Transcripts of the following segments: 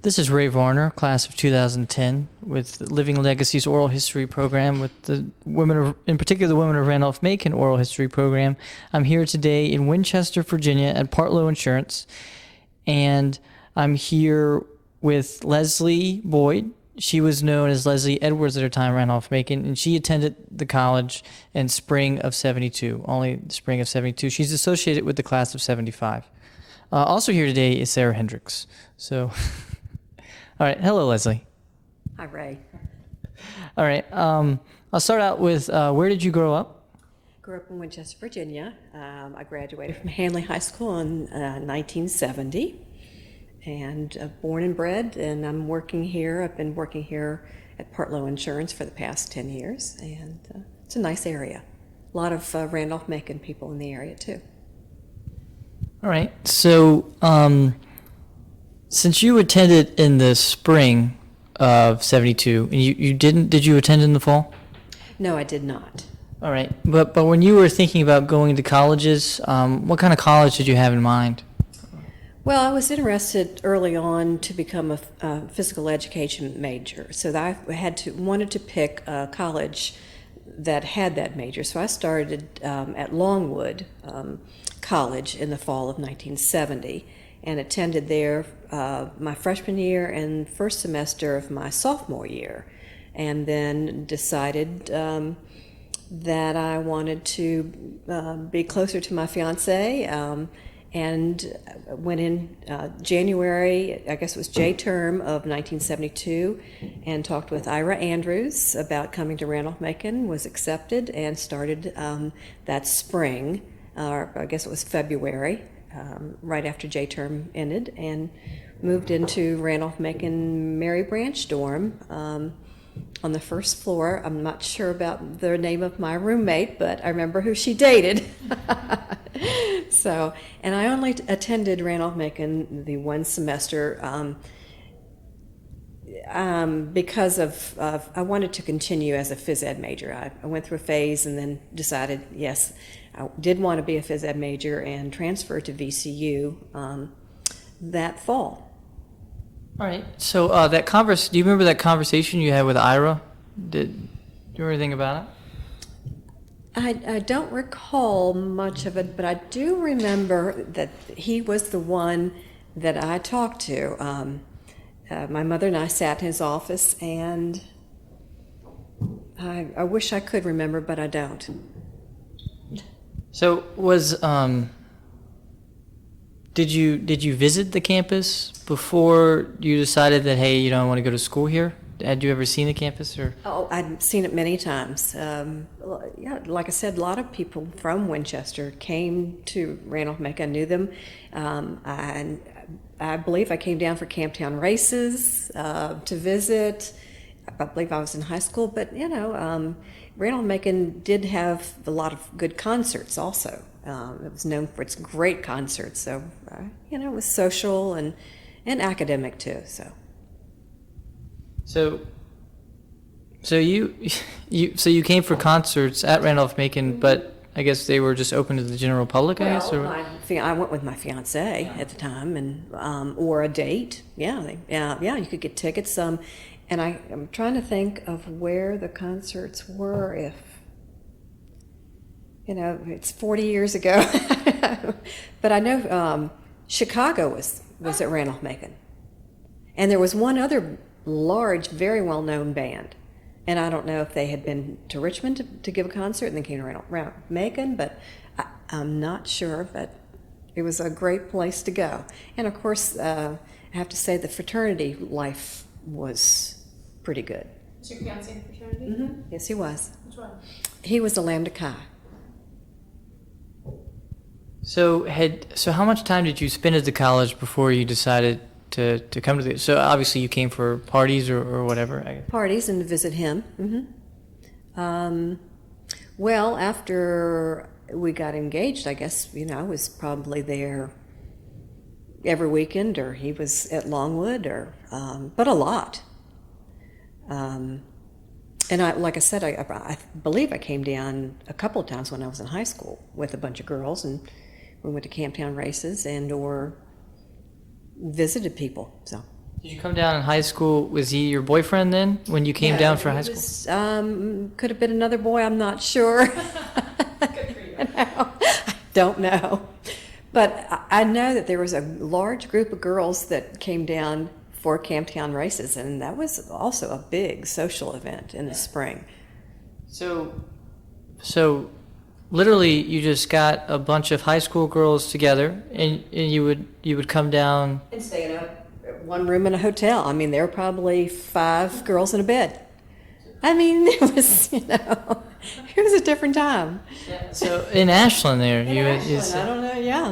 This is Ray Varner, class of 2010, with the Living Legacies Oral History Program, with the women of, in particular, the Women of Randolph-Macon Oral History Program. I'm here today in Winchester, Virginia, at Partlow Insurance, and I'm here with Leslie Boyd. She was known as Leslie Edwards at her time, Randolph-Macon, and she attended the college in spring of 72, only the spring of 72. She's associated with the class of 75. Also here today is Sarah Hendricks. So, all right. Hello, Leslie. Hi, Ray. All right. I'll start out with where did you grow up? Grew up in Winchester, Virginia. I graduated from Hanley High School in 1970, and born and bred. And I'm working here. I've been working here at Partlow Insurance for the past 10 years, and it's a nice area. A lot of Randolph-Macon people in the area too. All right. So, since you attended in the spring of 72, and did you attend in the fall? No, I did not. All right. But when you were thinking about going to colleges, what kind of college did you have in mind? Well, I was interested early on to become a physical education major, so that I wanted to pick a college that had that major. So I started at Longwood College in the fall of 1970 and attended there my freshman year and first semester of my sophomore year, and then decided that I wanted to be closer to my fiance, and went in January, I guess it was J-term of 1972, and talked with Ira Andrews about coming to Randolph-Macon, was accepted, and started that spring, or I guess it was February, right after J-term ended, and moved into Randolph-Macon Mary Branch dorm on the first floor. I'm not sure about the name of my roommate, but I remember who she dated. So, and I only attended Randolph-Macon the one semester because of I wanted to continue as a phys ed major. I went through a phase and then decided, yes, I did want to be a phys ed major, and transferred to VCU that fall. All right. So do you remember that conversation you had with Ira? Do you remember anything about it? I don't recall much of it, but I do remember that he was the one that I talked to. My mother and I sat in his office, and I wish I could remember, but I don't. So did you visit the campus before you decided that, hey, I want to go to school here? Had you ever seen the campus? Or? Oh, I'd seen it many times. Yeah, like I said, a lot of people from Winchester came to Randolph-Macon. I knew them. I believe I came down for Camptown races to visit. I believe I was in high school, but Randolph-Macon did have a lot of good concerts also. It was known for its great concerts, so it was social and academic too. So you came for concerts at Randolph-Macon, but I guess they were just open to the general public, I guess? Or? I went with my fiance at the time, and or a date. Yeah, you could get tickets. And I'm trying to think of where the concerts were. If it's 40 years ago, but I know Chicago was at Randolph-Macon, and there was one other large, very well-known band, and I don't know if they had been to Richmond to give a concert and then came to Randolph-Macon, but I'm not sure, but it was a great place to go. And of course, I have to say the fraternity life was pretty good. Was your fiance in a fraternity? Mm-hmm. Yes, he was. Which one? He was a Lambda Chi. So how much time did you spend at the college before you decided to come to the? So obviously you came for parties or whatever. Parties and to visit him. Mm-hmm. Well, after we got engaged, I guess I was probably there every weekend, or he was at Longwood, or but a lot. And like I said, I believe I came down a couple of times when I was in high school with a bunch of girls, and we went to Camptown races and or visited people. So Did you come down in high school? Was he your boyfriend then when you came down for high school? Could have been another boy, I'm not sure. I don't know. But I know that there was a large group of girls that came down for Camptown races, and that was also a big social event in the spring. So literally you just got a bunch of high school girls together and you would come down And stay in one room in a hotel. I mean, there were probably 5 girls in a bed. I mean, it was, it was a different time. so in Ashland there I don't know, yeah.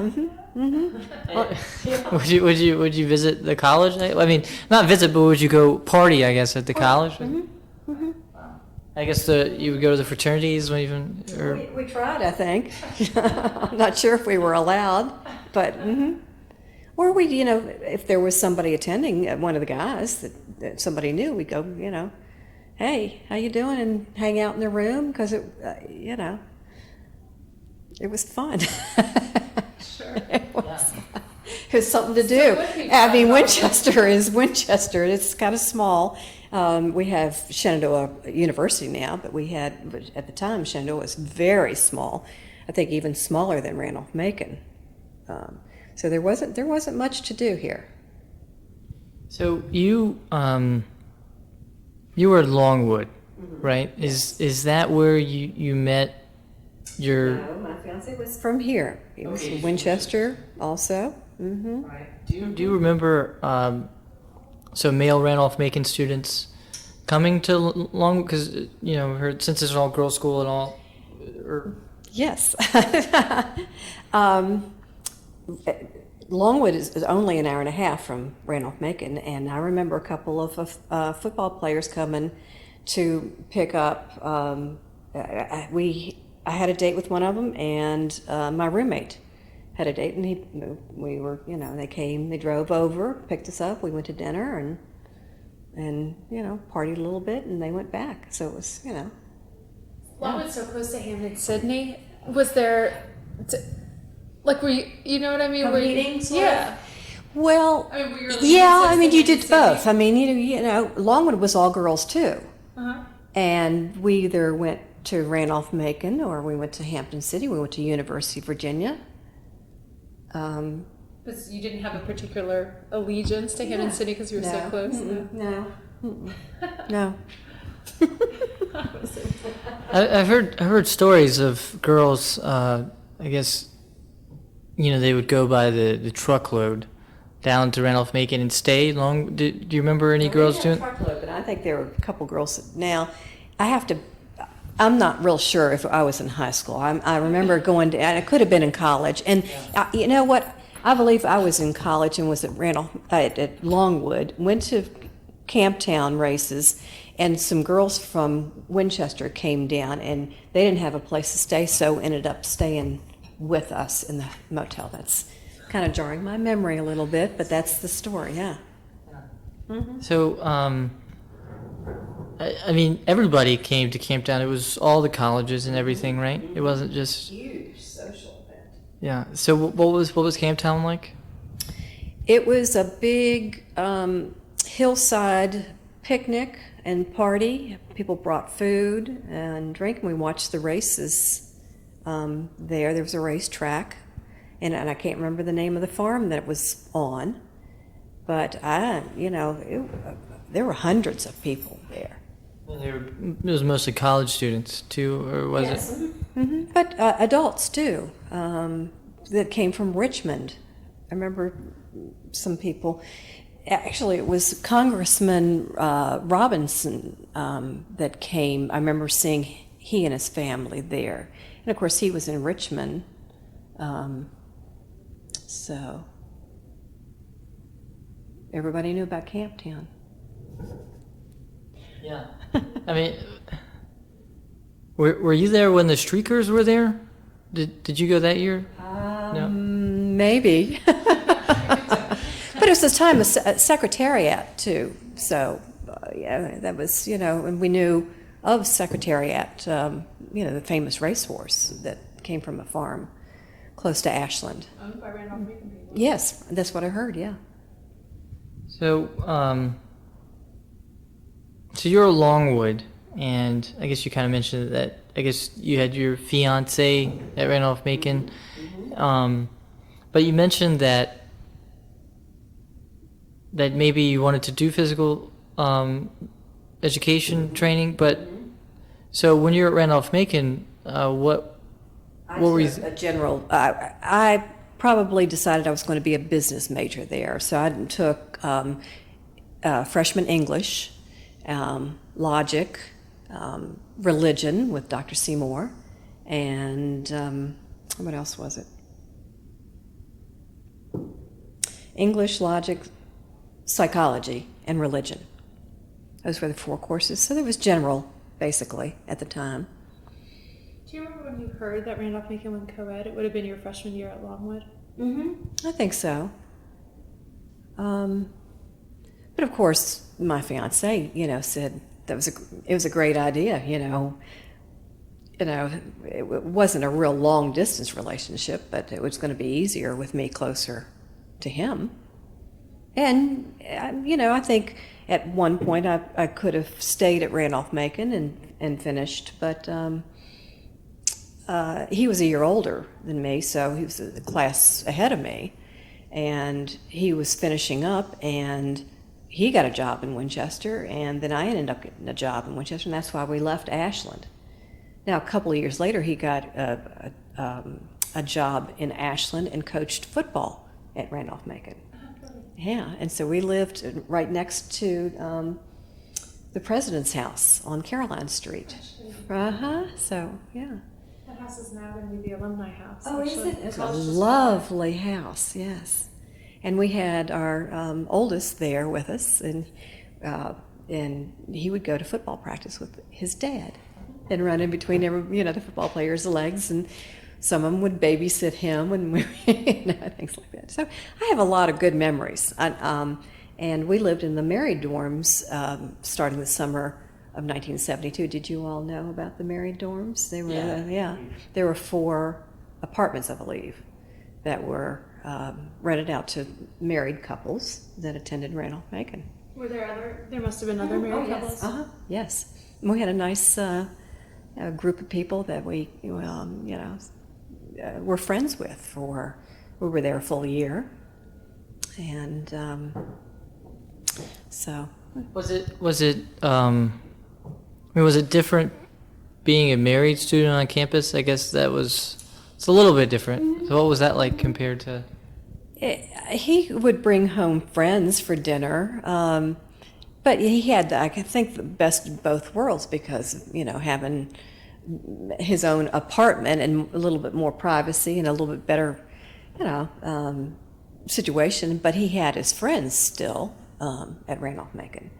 would you visit the college? I mean, not visit, but would you go party, I guess, at the college? I guess you would go to the fraternities or We tried, I think. I'm not sure if we were allowed, but, or we, if there was somebody attending, one of the guys that somebody knew, we'd go, hey, how you doing? And hang out in the room, because it was fun. Sure. It was something to do. I mean, Winchester is Winchester. It's kind of small. We have Shenandoah University now, but at the time, Shenandoah was very small. I think even smaller than Randolph-Macon. So there wasn't much to do here. So you were at Longwood, right? Is that where you met your? No, my fiance was from here. He was from Winchester also. Right. Do you remember? So male Randolph-Macon students coming to Longwood because since it's an all girls school and all. Yes. Longwood is only an hour and a half from Randolph-Macon, and I remember a couple of football players coming to pick up. I had a date with one of them, and my roommate had a date, and they came, they drove over, picked us up, we went to dinner, and partied a little bit, and they went back. So it was, Longwood's so close to Hampton, Sydney. Was there, were you know what I mean? meetings? Yeah. Well, I mean, were your yeah, I allegiances mean, to you did Sydney? both. I mean, Longwood was all girls too. Uh-huh. And we either went to Randolph-Macon or we went to Hampton City. We went to University of Virginia. Because you didn't have a particular allegiance to Hampton City because you were so close? No. No. I've heard stories of girls. I guess they would go by the truckload down to Randolph-Macon and stay long. Do you remember any girls doing? Truckload, but I think there were a couple girls. Now, I'm not real sure if I was in high school. I remember going to, and I could have been in college. And you know what? I believe I was in college and was at Longwood, went to Camptown races, and some girls from Winchester came down, and they didn't have a place to stay, so ended up staying with us in the motel. That's kind of jarring my memory a little bit, but that's the story, yeah. So, I mean, everybody came to Camptown. It was all the colleges and everything, right? It wasn't just Huge social event. Yeah. So, what was Camptown like? It was a big hillside picnic and party. People brought food and drink, and we watched the races there. There was a racetrack, and I can't remember the name of the farm that it was on, but there were hundreds of people there. It was mostly college students too, or was it? Mm-hmm. But adults too, that came from Richmond. I remember some people. Actually, it was Congressman Robinson that came. I remember seeing he and his family there. And of course, he was in Richmond. So everybody knew about Camptown. Yeah. I mean, were you there when the Streakers were there? Did you go that year? No. Maybe. But it was the time of Secretariat, too. So, that was, and we knew of Secretariat, the famous racehorse that came from a farm close to Ashland. Owned by Randolph-Macon people. Yes, that's what I heard, yeah. So, so you're a Longwood, and I guess you kind of mentioned that. I guess you had your fiance at Randolph-Macon, but you mentioned that maybe you wanted to do physical education training. But so when you're at Randolph-Macon, what were you? A general. I probably decided I was going to be a business major there, so I took freshman English, logic, religion with Dr. Seymour, and what else was it? English, logic, psychology, and religion. Those were the 4 courses. So there was general, basically, at the time. Do you remember when you heard that Randolph-Macon went co-ed? It would have been your freshman year at Longwood. I think so. But of course, my fiance, said it was a great idea. It wasn't a real long distance relationship, but it was going to be easier with me closer to him. And I think at one point I could have stayed at Randolph-Macon and finished, but he was a year older than me, so he was a class ahead of me, and he was finishing up, and he got a job in Winchester, and then I ended up getting a job in Winchester, and that's why we left Ashland. Now, a couple of years later, he got a job in Ashland and coached football at Randolph-Macon. Yeah, and so we lived right next to the president's house on Caroline Street. So, yeah. That house is now going to be the alumni house. Oh, is actually. it? It's a lovely house, yes. And we had our oldest there with us, and he would go to football practice with his dad and run in between the football players' legs, and some of them would babysit him and things like that. So I have a lot of good memories. And we lived in the married dorms starting the summer of 1972. Did you all know about the married dorms? They were, there were 4 apartments, I believe, that were rented out to married couples that attended Randolph-Macon. Were there must have been other married couples? Yes. And we had a nice group of people that we, were friends with we were there a full year. And so. Was it different being a married student on campus? I guess it's a little bit different. So what was that like compared to? He would bring home friends for dinner, but he had, I think, the best of both worlds because, having his own apartment and a little bit more privacy and a little bit better, situation. But he had his friends still at Randolph-Macon.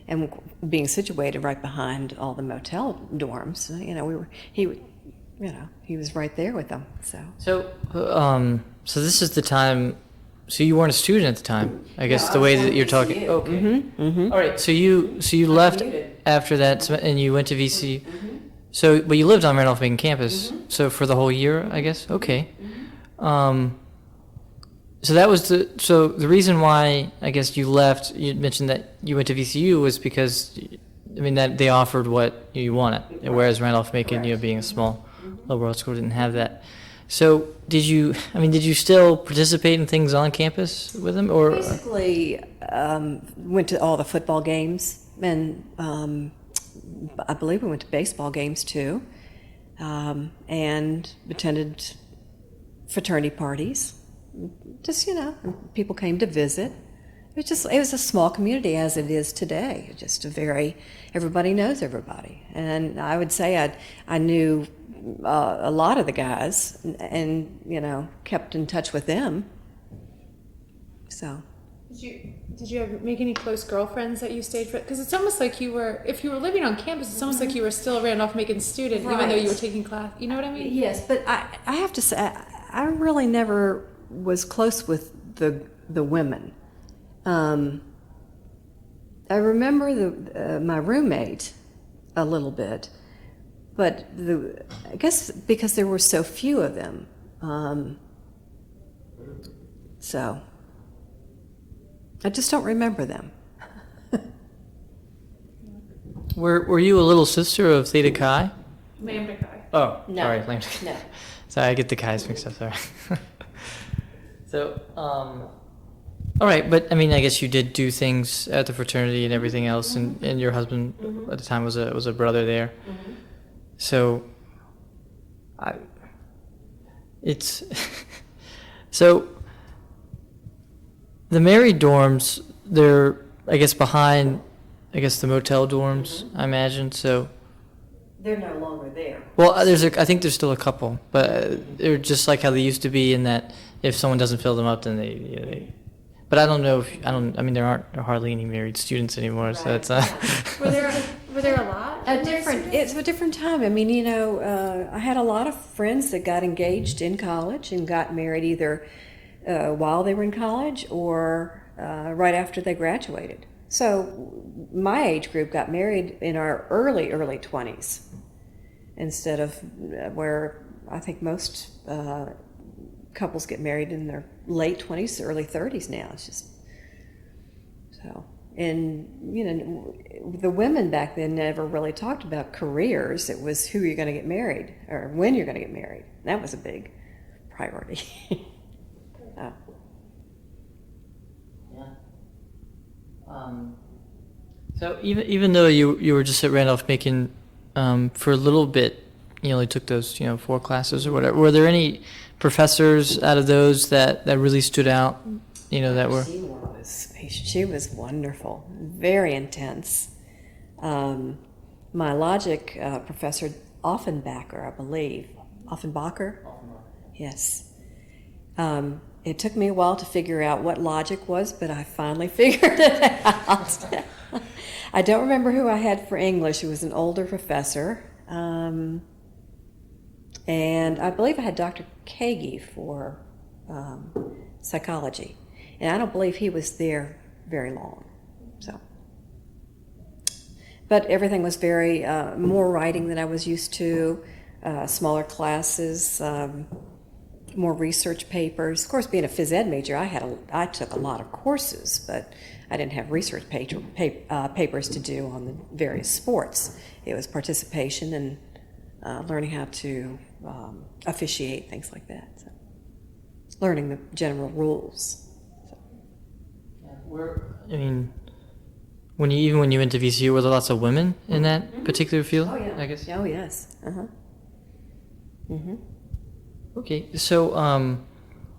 And being situated right behind all the motel dorms, he was right there with them. So this is the time. So you weren't a student at the time, I guess. The way that you're talking. Okay. All right. So you left after that, and you went to VCU. So, but you lived on Randolph-Macon campus. So for the whole year, I guess. Okay. So that was the reason why I guess you left. You mentioned that you went to VCU was because, that they offered what you wanted, whereas Randolph-Macon, being a small liberal arts school, didn't have that. So did you still participate in things on campus with them, or basically went to all the football games, and I believe we went to baseball games too, and attended fraternity parties. Just people came to visit. It was a small community as it is today. Just everybody knows everybody, and I would say I knew a lot of the guys, and kept in touch with them. So. Did you make any close girlfriends that you stayed for? Because it's almost like if you were living on campus, it's almost like you were still a Randolph-Macon student, even though you were taking class. You know what I mean? Yes, but I have to say, I really never was close with the women. I remember my roommate a little bit, but I guess because there were so few of them. I just don't remember them. Were you a little sister of Theta Chi? Lambda Chi. Oh, No. sorry, Lambda. No. Sorry, I get the Chi's mixed up. Sorry. So, all right, but I mean, I guess you did do things at the fraternity and everything else, and your husband at the time was a brother there. So, it's so the married dorms. They're, I guess, behind, I guess, the motel dorms. I imagine so. They're no longer there. Well, I think there's still a couple, but they're just like how they used to be in that if someone doesn't fill them up, then they but I don't know if, I mean, there aren't hardly any married students anymore, so it's Were there a lot? It's a different time. I mean, I had a lot of friends that got engaged in college and got married either while they were in college or right after they graduated. So my age group got married in our early 20s instead of where I think most couples get married in their late 20s, early 30s now. It's just so. And, the women back then never really talked about careers. It was who you're going to get married or when you're going to get married. That was a big priority. Oh. So even though you were just at Randolph-Macon for a little bit, you only took those 4 classes or whatever. Were there any professors out of those that really stood out? That were. She was wonderful, very intense. My logic professor, Offenbacher, I believe. Offenbacher? Yes. It took me a while to figure out what logic was, but I finally figured it out. I don't remember who I had for English. It was an older professor. And I believe I had Dr. Kagi for psychology. And I don't believe he was there very long. So, but everything was very more writing than I was used to, smaller classes, more research papers. Of course, being a phys ed major, I took a lot of courses, but I didn't have research papers to do on the various sports. It was participation and learning how to officiate, things like that. So, learning the general rules. I mean, when you went to VCU, were there lots of women in that particular field? Oh yeah. I guess. Oh yes. Okay, so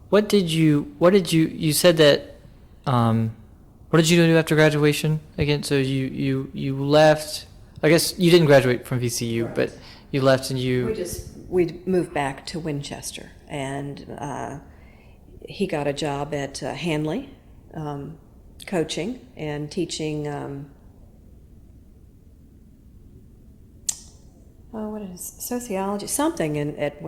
what did you said that what did you do after graduation again? So you left. I guess you didn't graduate from VCU, right. But you left and we moved back to Winchester, and he got a job at Hanley, coaching and teaching. What is sociology? Something at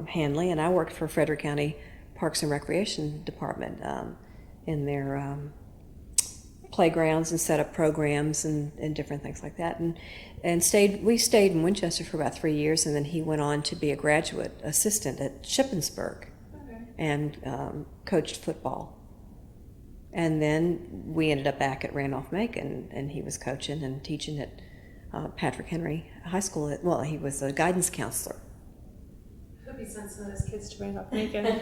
Hanley, and I worked for Frederick County Parks and Recreation Department in their playgrounds and set up programs and different things like that. And we stayed in Winchester for about 3 years, and then he went on to be a graduate assistant at Shippensburg and coached football. And then we ended up back at Randolph-Macon, and he was coaching and teaching at Patrick Henry High School. He was a guidance counselor. I hope he sent some of his kids to Randolph-Macon.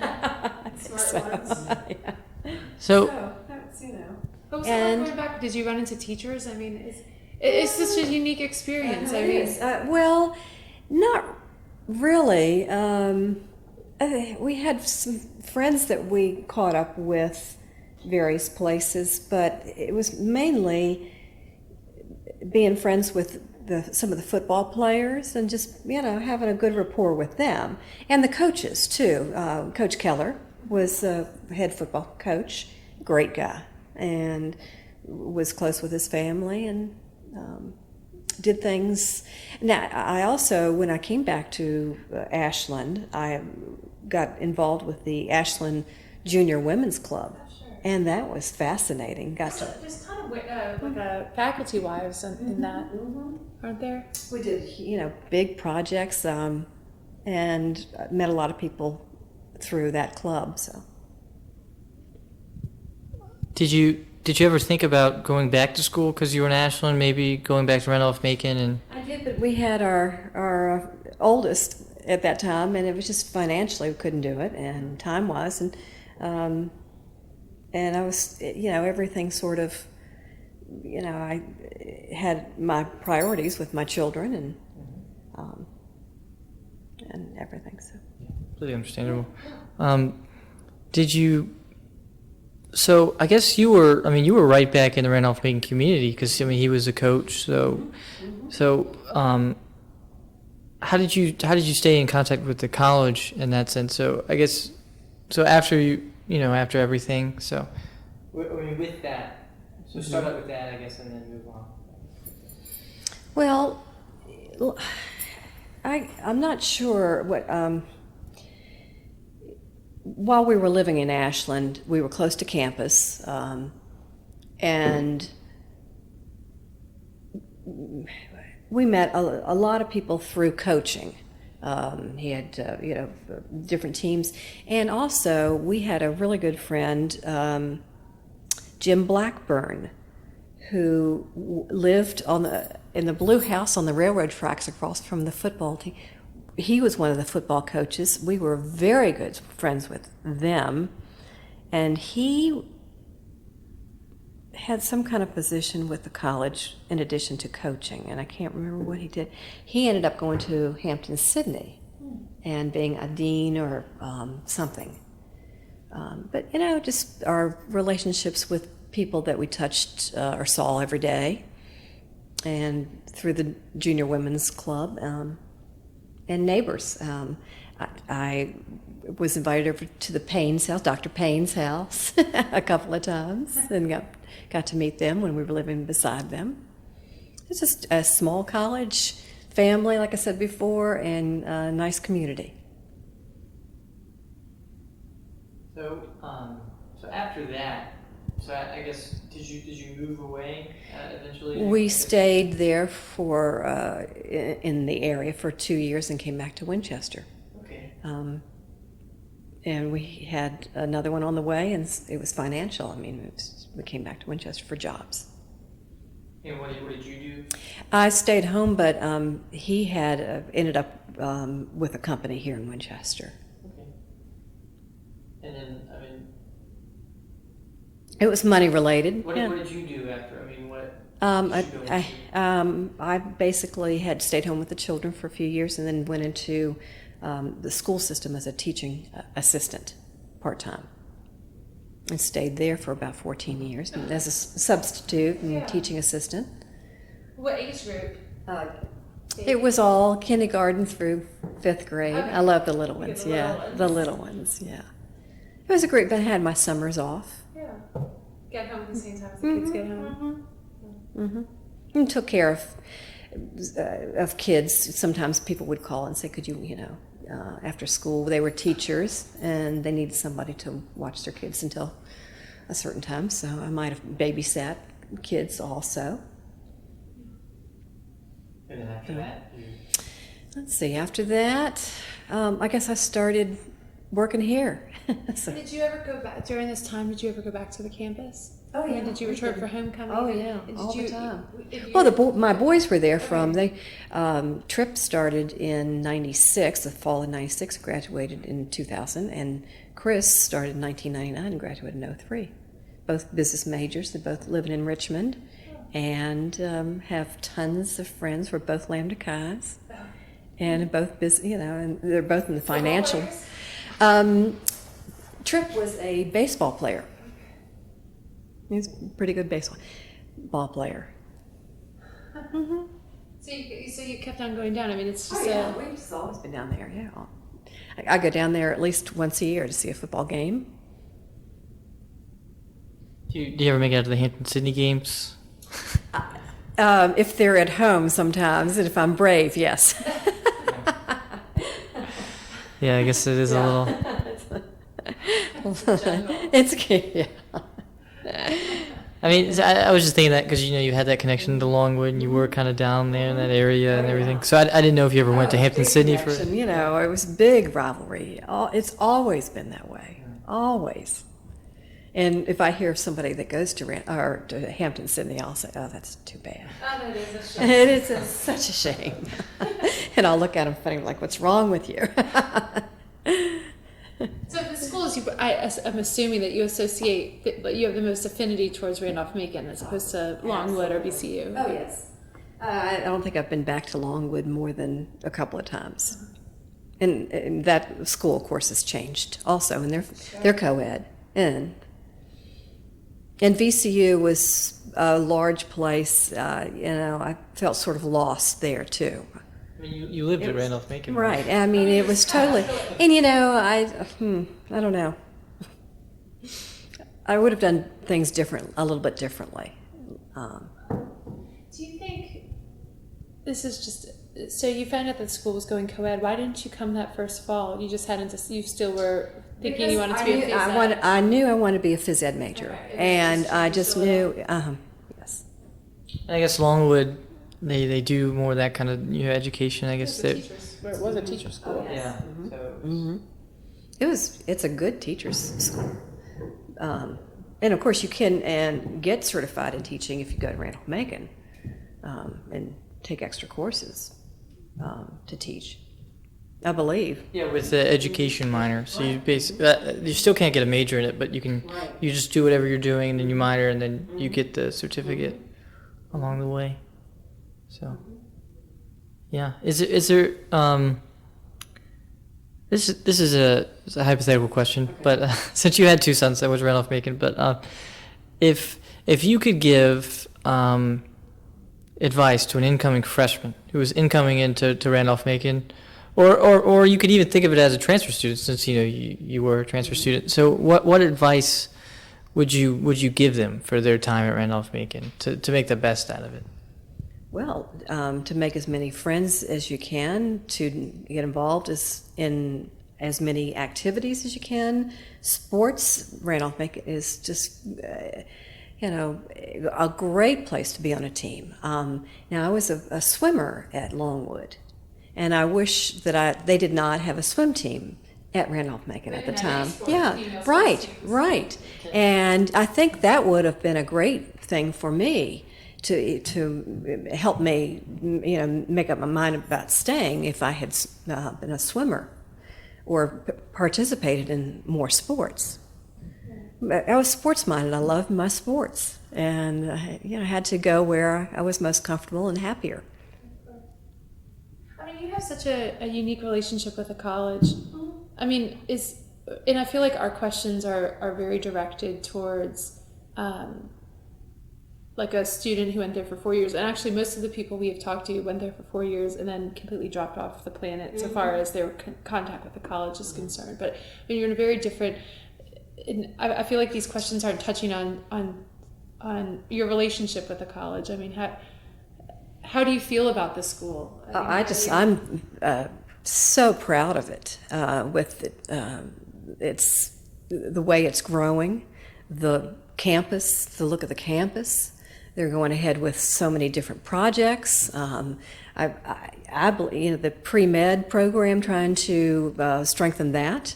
Smart ones. Yeah. So that's, What was it like going back? Did you run into teachers? I mean, it's such a unique experience. I mean, well, not really. We had some friends that we caught up with various places, but it was mainly being friends with some of the football players and just having a good rapport with them, and the coaches too. Coach Keller was the head football coach, great guy, and was close with his family and did things. Now, I also, when I came back to Ashland, I got involved with the Ashland Junior Women's Club. And that was fascinating. There's kind of like faculty wives in that, aren't there? We did, big projects, and met a lot of people through that club. So, did you did you ever think about going back to school because you were in Ashland, maybe going back to Randolph-Macon? And I did, but we had our oldest at that time, and it was just financially we couldn't do it, and time-wise, and I was, everything sort of, I had my priorities with my children and everything. So completely understandable. Did you? So I guess you were. I mean, you were right back in the Randolph-Macon community because he was a coach. So how did you stay in contact with the college in that sense? So I guess after after everything. So with that, so start out with that, I guess, and then move on. well, I'm not sure what. While we were living in Ashland, we were close to campus, and we met a lot of people through coaching. He had, different teams, and also we had a really good friend, Jim Blackburn, who lived in the blue house on the railroad tracks across from the football team. He was one of the football coaches. We were very good friends with them, and he had some kind of position with the college in addition to coaching, and I can't remember what he did. He ended up going to Hampton-Sydney and being a dean or something. But just our relationships with people that we touched or saw every day, and through the Junior Women's Club. And neighbors. I was invited over to the Payne's house, Dr. Payne's house, a couple of times, and got to meet them when we were living beside them. It's just a small college family, like I said before, and a nice community. So after that, I guess did you move away eventually? We stayed there for in the area for 2 years and came back to Winchester. Okay. And we had another one on the way, and it was financial. I mean, we came back to Winchester for jobs. And what did you do? I stayed home, but he had ended up with a company here in Winchester. Okay. And then, It was money related. What did you do after? What? I basically had stayed home with the children for a few years, and then went into the school system as a teaching assistant, part-time, and stayed there for about 14 years as a substitute and teaching assistant. What age group? It was all kindergarten through 5th grade. Okay. I love the little ones. The Yeah, little ones. the little ones. Yeah, it was a great. But I had my summers off. Yeah. Get home at the same time as the kids get home. And took care of kids. Sometimes people would call and say, "Could you, after school?" They were teachers and they needed somebody to watch their kids until a certain time. So I might have babysat kids also. And then after that, Let's see. After that, I guess I started working here. So, Did you ever go back during this time? Did you ever go back to the campus? Oh, yeah, And did you we return did. for homecoming? Oh, yeah, And all did the time. if you- well, my boys were there from. Trip started in '96, the fall of '96, graduated in 2000, and Chris started in 1999 and graduated in '03. Both business majors. They both living in Richmond, and have tons of friends. We're both Lambda Chi's, and both and they're both in the financial. Tripp was a baseball player. He's a pretty good baseball player. So you kept on going down. It's just We've just always been down there. Yeah, I go down there at least once a year to see a football game. do you ever make it out to the Hampton-Sydney games? If they're at home, sometimes, and if I'm brave, yes. Yeah, I guess it is a little. It's yeah. I was just thinking that because you had that connection to Longwood, and you were kind of down there in that area and everything. So I didn't know if you ever went to Hampton-Sydney for. Connection, it was big rivalry. It's always been that way, always. And if I hear of somebody that goes to Hampton-Sydney, I'll say, "Oh, that's too bad." Oh, it is a shame. It is such a shame. And I'll look at them funny, like, "What's wrong with you?" So the schools, I'm assuming that you associate, that you have the most affinity towards Randolph-Macon as opposed to Longwood or BCU. Oh, yes. I don't think I've been back to Longwood more than a couple of times. And that school, of course, has changed also, and they're co-ed. And VCU was a large place. I felt sort of lost there, too. I mean, you lived at Randolph-Macon. Right. I mean, it was totally, and I don't know. I would have done things a little bit differently. Do you think this is just, so you found out that school was going co-ed, why didn't you come that first fall? You just hadn't, you still were thinking you wanted to be a phys ed? I knew I wanted to be a phys ed major, Okay. and I just knew, yes. I guess Longwood, they do more of that kind of education. I guess It was a teacher's school. yeah. Mm-hmm. It's a good teacher's school. And of course you can get certified in teaching if you go to Randolph-Macon and take extra courses to teach, I believe. Yeah, with the education minor, so you basically you still can't get a major in it, but you just do whatever you're doing, and then you minor, and then you get the certificate along the way. So, yeah, is there this is a hypothetical question, but since you had two sons that was Randolph-Macon, but if you could give advice to an incoming freshman who was incoming into Randolph-Macon, or you could even think of it as a transfer student, since you were a transfer student. So what advice would you give them for their time at Randolph-Macon to make the best out of it? Well, to make as many friends as you can, to get involved in as many activities as you can. Sports, Randolph-Macon is just, a great place to be on a team. Now, I was a swimmer at Longwood, and I wish that they did not have a swim team at Randolph-Macon at the time. Yeah, right. And I think that would have been a great thing for me to help me, make up my mind about staying if I had been a swimmer or participated in more sports. I was sports-minded. I loved my sports, and I had to go where I was most comfortable and happier. I mean, you have such a unique relationship with a college. I mean, and I feel like our questions are very directed towards like a student who went there for 4 years, and actually most of the people we have talked to went there for 4 years and then completely dropped off the planet so far as their contact with the college is concerned. But you're in a very different, and I feel like these questions aren't touching on your relationship with the college. I mean, how do you feel about the school? I'm so proud of it. It's the way it's growing, the campus, the look of the campus. They're going ahead with so many different projects. I believe the pre-med program, trying to strengthen that.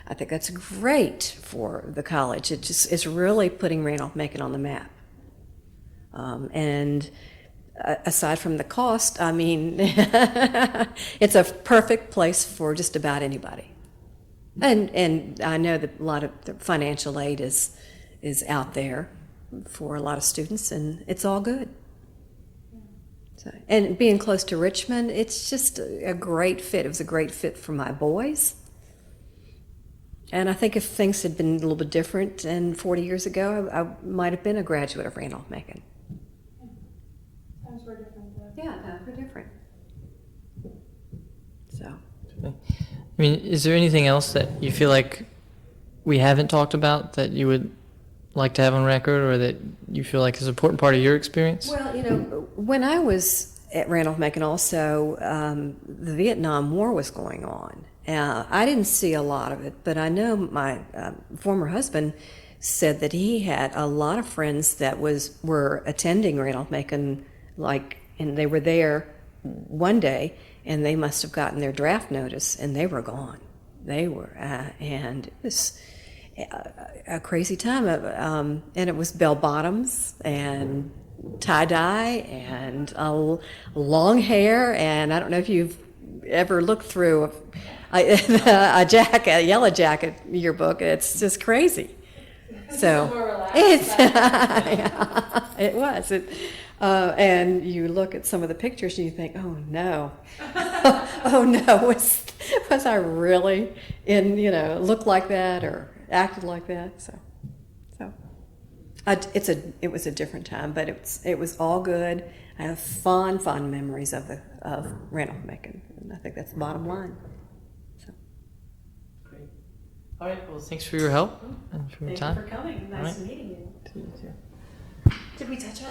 I think that's great for the college. It's really putting Randolph-Macon on the map. And aside from the cost, I mean, it's a perfect place for just about anybody. And I know that a lot of the financial aid is out there for a lot of students, and it's all good. So, and being close to Richmond, it's just a great fit. It was a great fit for my boys. And I think if things had been a little bit different and 40 years ago, I might have been a graduate of Randolph-Macon. Times were different, though. Yeah, times were different. So. I mean, is there anything else that you feel like we haven't talked about that you would like to have on record, or that you feel like is an important part of your experience? Well, when I was at Randolph-Macon also, the Vietnam War was going on. I didn't see a lot of it, but I know my former husband said that he had a lot of friends that were attending Randolph-Macon, and they were there one day, and they must have gotten their draft notice, and they were gone. They were, and it was, a crazy time. And it was bell bottoms and tie dye and long hair. And I don't know if you've ever looked through a yellow jacket yearbook. It's just crazy. So More relaxed. it was. And you look at some of the pictures and you think, oh no, oh no, was I really looked like that or acted like that? So it was a different time, but it was all good. I have fond memories of Randolph-Macon, and I think that's the bottom line. So. Great. All right. Well, thanks for your help and for your time. Thank you for coming. Nice meeting you. See you too. Did we touch on